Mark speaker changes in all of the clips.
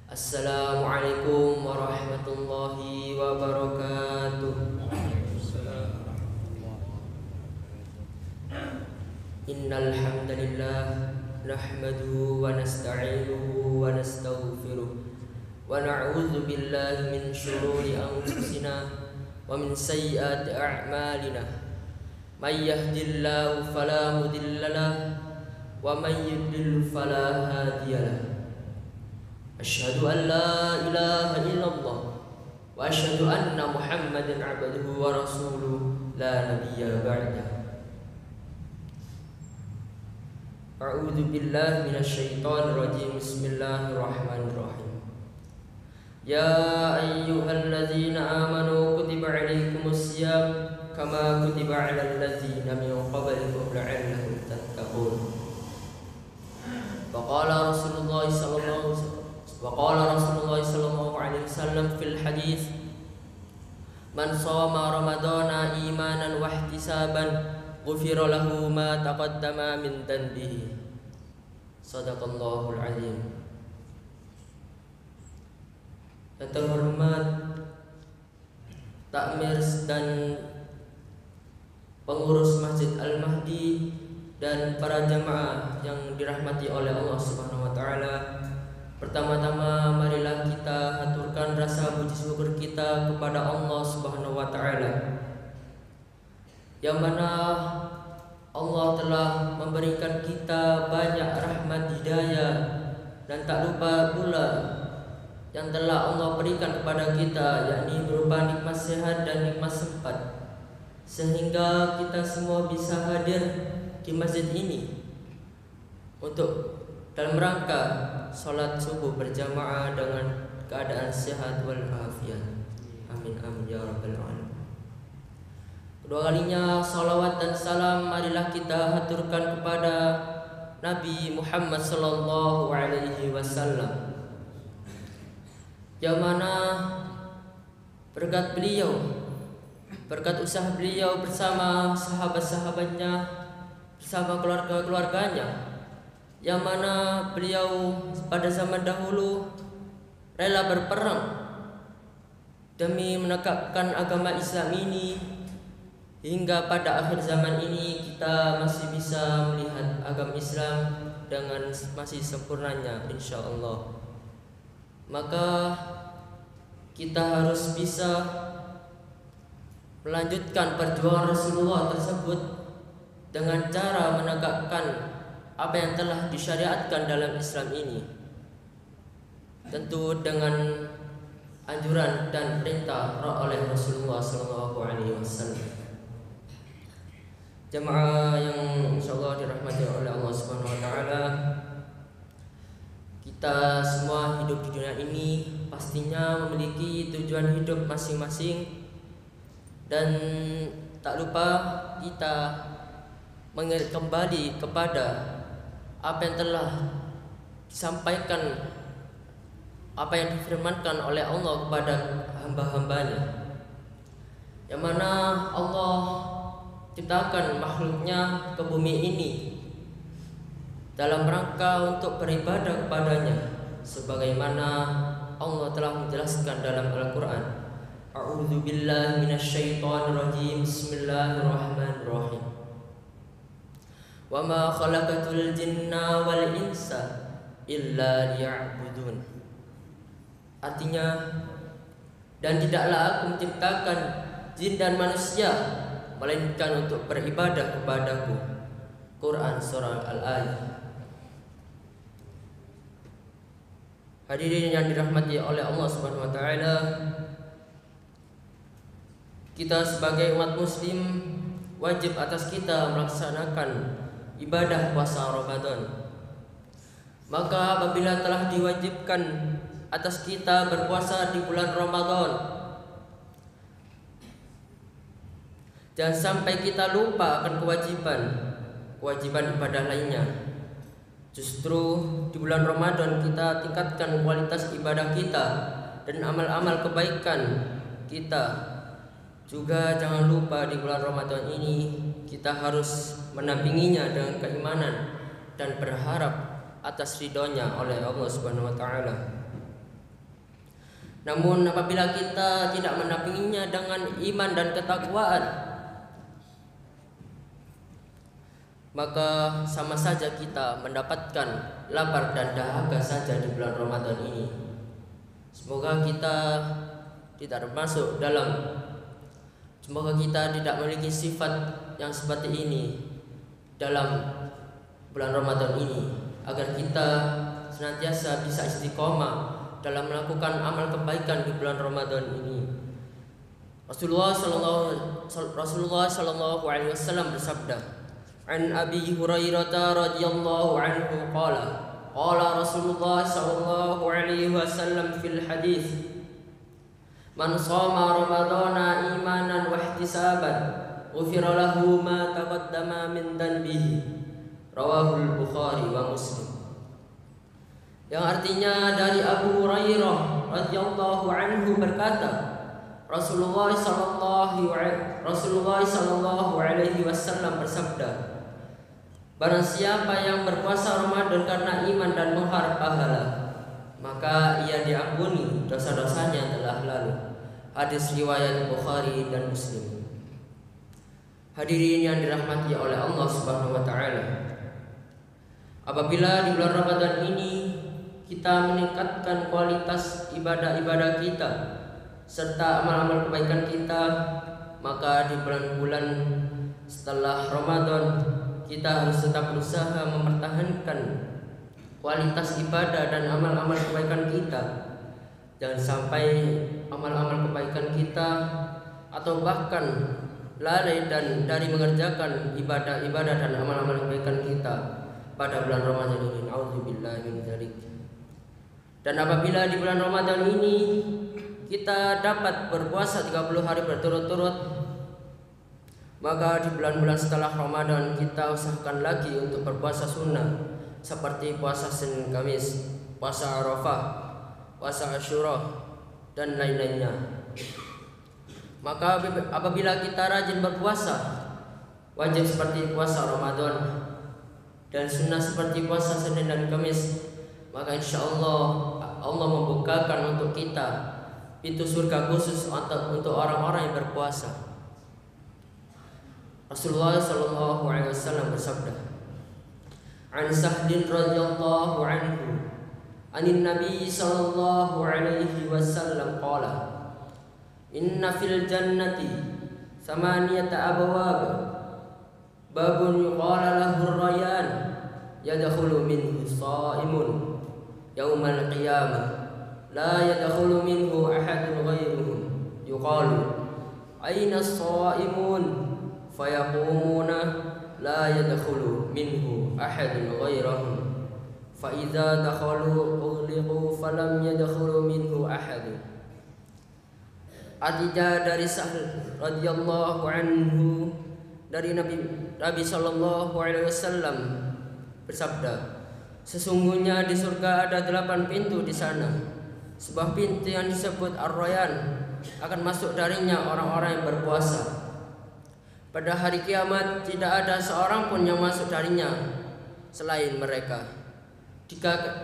Speaker 1: Assalamualaikum warahmatullahi wabarakatuh. Innal hamdalillah nahmaduhu wa nasta'inuhu wa nastaghfiruh wa na'udzu billahi min shururi anfusina wa min sayyiati a'malina. May yahdihillahu fala mudilla lahu wa may yudlil fala hadiya lahu. Asyhadu an la ilaha illallah wa asyhadu anna Muhammadan abduhu wa rasuluh la nabiyya ba'dah. A'udzu billahi minasyaitonir rajim. Bismillahirrahmanirrahim. Ya ayyuhalladzina amanu kutiba 'alaikumus syiyam kama kutiba 'alal ladzina min qablikum la'allakum tattaqun. Faqala Rasulullah sallallahu alaihi wasallam fil hadis, man shoma ramadhana imanan wa ihtisaban ghufira lahu ma taqaddama min dhanbihi. Shadaqallahul azim. Yang terhormat takmir dan pengurus Masjid Al-Mahdi dan para jamaah yang dirahmati oleh Allah Subhanahu wa taala. Pertama-tama marilah kita haturkan rasa puji syukur kita kepada Allah Subhanahu wa taala, yang mana Allah telah memberikan kita banyak rahmat hidayah, dan tak lupa pula yang telah Allah berikan kepada kita, yakni berupa nikmat sehat dan nikmat sempat, sehingga kita semua bisa hadir di masjid ini untuk dalam rangka sholat subuh berjamaah dengan keadaan sehat walafiat. Amin amin ya rabbal alamin. Kedua kalinya salawat dan salam marilah kita haturkan kepada Nabi Muhammad sallallahu alaihi wasallam, yang mana berkat beliau, berkat usaha beliau bersama sahabat-sahabatnya, bersama keluarga-keluarganya, yang mana beliau pada zaman dahulu rela berperang demi menegakkan agama Islam ini, hingga pada akhir zaman ini kita masih bisa melihat agama Islam dengan masih sempurnanya insyaallah. Maka kita harus bisa melanjutkan perjuangan Rasulullah tersebut dengan cara menegakkan apa yang telah disyariatkan dalam Islam ini, tentu dengan anjuran dan perintah oleh Rasulullah SAW. Jemaah yang insyaallah dirahmati oleh Allah Subhanahu wa taala, kita semua hidup di dunia ini pastinya memiliki tujuan hidup masing-masing, dan tak lupa kita mengingat kembali kepada apa yang telah disampaikan, apa yang difirmankan oleh Allah kepada hamba-hambanya, yang mana Allah ciptakan makhluknya ke bumi ini dalam rangka untuk beribadah kepadanya, sebagaimana Allah telah menjelaskan dalam Al-Quran. A'udzu billahi minasyaitonir rajim. Bismillahirrahmanirrahim. Wa ma khalaqatul jinna wal insa illa liya'budun. Artinya, dan tidaklah aku menciptakan jin dan manusia melainkan untuk beribadah kepadaku. Quran surah Al-Ayat. Hadirin yang dirahmati oleh Allah Subhanahu wa taala, kita sebagai umat muslim wajib atas kita melaksanakan ibadah puasa Ramadan. Maka apabila telah diwajibkan atas kita berpuasa di bulan Ramadan, jangan sampai kita lupa akan kewajiban ibadah lainnya. Justru di bulan Ramadan kita tingkatkan kualitas ibadah kita dan amal-amal kebaikan kita. Juga jangan lupa di bulan Ramadan ini kita harus menampinginya dengan keimanan dan berharap atas ridhonya oleh Allah Subhanahu wa taala. Namun apabila kita tidak mendampinginya dengan iman dan ketakwaan, maka sama saja kita mendapatkan lapar dan dahaga saja di bulan Ramadan ini. Semoga kita tidak termasuk semoga kita tidak memiliki sifat yang seperti ini dalam bulan Ramadan ini, agar kita senantiasa bisa istiqomah dalam melakukan amal kebaikan di bulan Ramadan ini. Rasulullah sallallahu alaihi wasallam bersabda, "An Abi Hurairah radhiyallahu anhu qala Rasulullah sallallahu alaihi wasallam fil hadis, man shoma ramadhana imanan wa ihtisaban ghufira lahu ma taqaddama min dhanbihi." Rawahul Bukhari wa Muslim. Yang artinya dari Abu Hurairah radhiyallahu anhu berkata, Rasulullah sallallahu alaihi wasallam bersabda, barang siapa yang berpuasa Ramadan karena iman dan mengharap pahala, maka ia diampuni dosa-dosanya yang telah lalu. Hadis riwayat Bukhari dan Muslim. Hadirin yang dirahmati oleh Allah Subhanahu wa taala. Apabila di bulan Ramadan ini kita meningkatkan kualitas ibadah-ibadah kita serta amal-amal kebaikan kita, maka di bulan-bulan setelah Ramadan kita harus tetap berusaha mempertahankan kualitas ibadah dan amal-amal kebaikan kita. Jangan sampai amal-amal kebaikan kita atau bahkan lalai dari mengerjakan ibadah-ibadah dan amal-amal kebaikan kita pada bulan Ramadan ini. Nauzubillahi min dzalik. Dan apabila di bulan Ramadan ini kita dapat berpuasa 30 hari berturut-turut, maka di bulan-bulan setelah Ramadan kita usahakan lagi untuk berpuasa sunnah, seperti puasa Senin Kamis, puasa Arafah, puasa Asyura, dan lain-lainnya. Maka apabila kita rajin berpuasa wajib seperti puasa Ramadan dan sunnah seperti puasa Senin dan Kamis, maka insya Allah membukakan untuk kita pintu surga khusus untuk orang-orang yang berpuasa. Rasulullah sallallahu alaihi wasallam bersabda, "An Sahdin radhiyallahu anhu, anin Nabi sallallahu alaihi wasallam qala, inna fil jannati samaniyata abwab, babun yuqala lahu ar-rayyan, yadkhulu minhu sha'imun yaumal qiyamah, la yadkhulu minhu ahadun ghairuhum, yuqalu aina as-sha'imun, fayaqumuna la yadkhulu minhu ahadun ghairuhum, fa idza dakhalu ughliqu falam yadkhulu minhu ahadun." Artinya dari Sahl radhiyallahu anhu, dari Nabi sallallahu alaihi wasallam bersabda, sesungguhnya di surga ada 8 pintu di sana. Sebuah pintu yang disebut Ar-Rayyan akan masuk darinya orang-orang yang berpuasa. Pada hari kiamat tidak ada seorang pun yang masuk darinya selain mereka.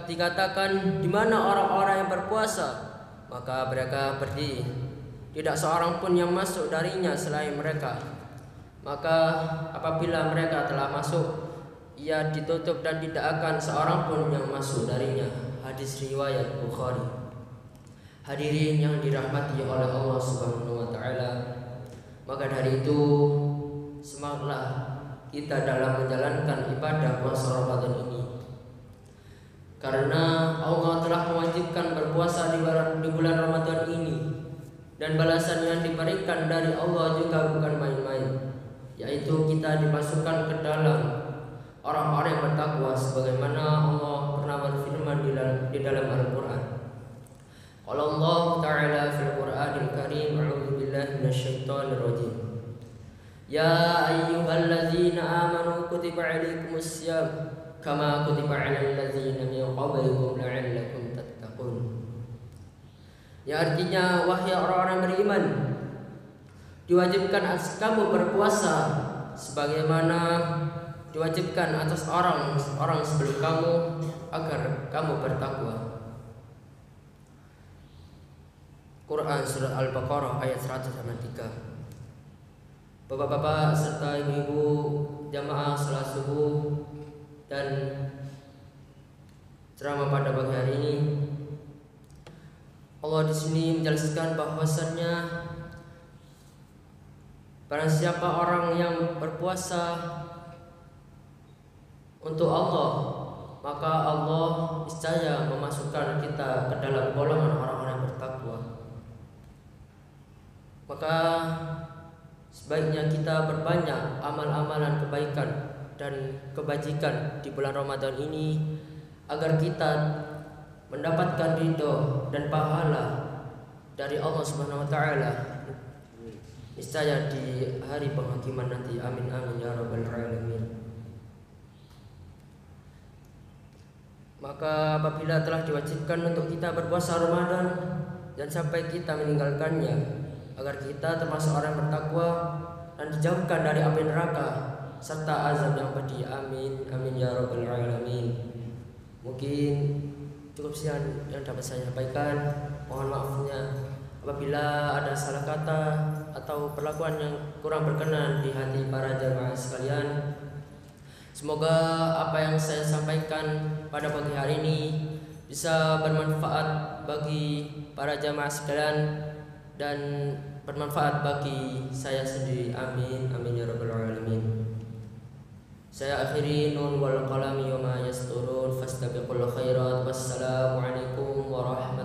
Speaker 1: Dikatakan di mana orang-orang yang berpuasa, maka mereka berdiri. Tidak seorang pun yang masuk darinya selain mereka. Maka apabila mereka telah masuk, ia ditutup dan tidak akan seorang pun yang masuk darinya. Hadis riwayat Bukhari. Hadirin yang dirahmati oleh Allah Subhanahu wa taala, maka dari itu semangatlah kita dalam menjalankan ibadah puasa Ramadan ini. Karena Allah telah mewajibkan berpuasa di bulan Ramadan ini, dan balasan yang diberikan dari Allah juga bukan main-main, yaitu kita dimasukkan ke dalam orang-orang yang bertakwa, sebagaimana Allah pernah berfirman di dalam Al-Quran. Qala Allah Ta'ala fil Qur'anil Karim, a'udzu billahi minasyaitonir rajim. Ya ayyuhalladzina amanu kutiba 'alaikumus syiyam kama kutiba 'alal ladzina min qablikum la'allakum tattaqun. Ya artinya, wahai orang-orang beriman, diwajibkan atas kamu berpuasa sebagaimana diwajibkan atas orang sebelum kamu, agar kamu bertakwa. Quran Surat Al-Baqarah ayat 103. Bapak-bapak serta ibu-ibu jamaah salat subuh dan ceramah pada pagi hari ini, Allah di sini menjelaskan bahwasannya barang siapa orang yang berpuasa untuk Allah, maka Allah niscaya memasukkan kita ke dalam golongan orang-orang yang bertakwa. Maka sebaiknya kita berbanyak amal-amalan kebaikan dan kebajikan di bulan Ramadan ini agar kita mendapatkan ridho dan pahala dari Allah Subhanahu wa taala niscaya di hari penghakiman nanti. Amin amin ya rabbal alamin. Maka apabila telah diwajibkan untuk kita berpuasa Ramadan dan sampai kita meninggalkannya, agar kita termasuk orang yang bertakwa dan dijauhkan dari api neraka serta azab yang pedih. Amin amin ya rabbal alamin. Mungkin cukup sekian yang dapat saya sampaikan. Mohon maafnya apabila ada salah kata atau perlakuan yang kurang berkenan di hati para jamaah sekalian. Semoga apa yang saya sampaikan pada pagi hari ini bisa bermanfaat bagi para jamaah sekalian dan bermanfaat bagi saya sendiri. Amin amin ya rabbal alamin. Saya akhiri nun wal qalami wa ma yasturun fastabiqul khairat. Wassalamualaikum warahmatullahi